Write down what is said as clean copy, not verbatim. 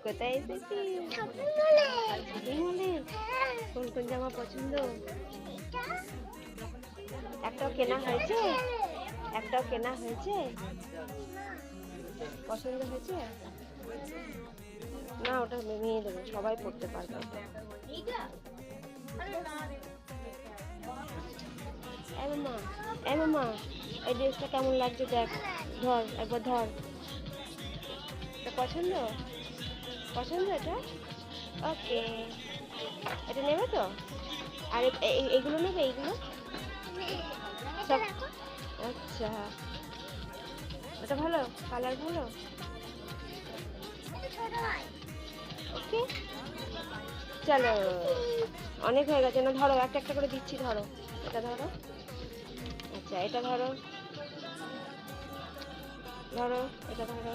কোথায় এসেছি? কোন কোন জামা পছন্দ? একটাও কেনা হয়েছে? একটাও কেনা হয়েছে? পছন্দ হয়েছে না? ওটা নিয়ে দেবো, সবাই পড়তে পারবে। মামা এই ড্রেসটা কেমন লাগছে দেখ, ধর একবার ধর। এটা পছন্দ? পছন্দ এটা? ওকে, এটা নেবে তো? আর এইগুলো নেবে? এইগুলো সব? আচ্ছা, এটা ভালো, কালার ভালো। ওকে, চলো, অনেক হয়ে গেছে না? ধরো, একটা একটা করে দিচ্ছি, ধরো। এটা ধরো, আচ্ছা এটা ধরো, ধরো এটা ধরো।